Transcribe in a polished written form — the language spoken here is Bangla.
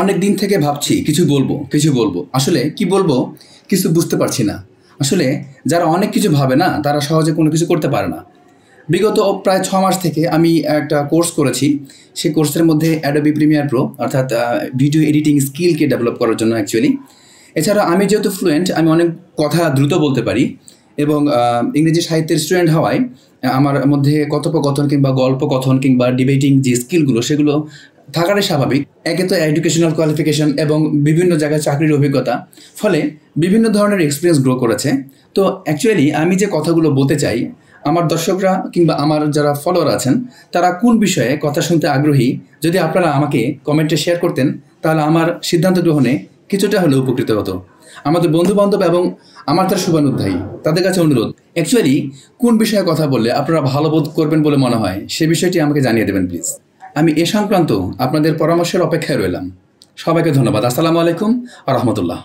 অনেক দিন থেকে ভাবছি কিছু বলবো আসলে কি বলবো কিছু বুঝতে পারছি না। আসলে যারা অনেক কিছু ভাবে না তারা সহজে কোনো কিছু করতে পারে না। বিগত প্রায় 6 মাস থেকে আমি একটা কোর্স করেছি। সেই কোর্সের মধ্যে অ্যাডোবি প্রিমিয়ার প্রো অর্থাৎ ভিডিও এডিটিং স্কিলকে ডেভেলপ করার জন্য অ্যাকচুয়ালি। এছাড়া আমি যেহেতু ফ্লুয়েন্ট আমি অনেক কথা দ্রুত বলতে পারি এবং ইংরেজি সাহিত্যের স্টুডেন্ট হওয়ায় আমার মধ্যে কথোপকথন কিংবা গল্প কথন কিংবা ডিবেটিং যে স্কিলগুলো সেগুলো থাকাটাই স্বাভাবিক। একে তো এডুকেশনাল কোয়ালিফিকেশন এবং বিভিন্ন জায়গায় চাকরির অভিজ্ঞতা, ফলে বিভিন্ন ধরনের এক্সপিরিয়েন্স গ্রো করেছে। তো অ্যাকচুয়ালি আমি যে কথাগুলো বলতে চাই, আমার দর্শকরা কিংবা আমার যারা ফলোয়ার আছেন তারা কোন বিষয়ে কথা শুনতে আগ্রহী, যদি আপনারা আমাকে কমেন্টে শেয়ার করতেন তাহলে আমার সিদ্ধান্ত গ্রহণে কিছুটা হলেও উপকৃত হতো। আমাদের বন্ধু বান্ধব এবং আমার তার শুভানুধ্যায়ী তাদের কাছে অনুরোধ, অ্যাকচুয়ালি কোন বিষয়ে কথা বললে আপনারা ভালো বোধ করবেন বলে মনে হয় সে বিষয়টি আমাকে জানিয়ে দেবেন প্লিজ। আমি এ সংক্রান্ত আপনাদের পরামর্শের অপেক্ষায় রইলাম। সবাইকে ধন্যবাদ। আসসালামু আলাইকুম আ রহমতুল্লাহ।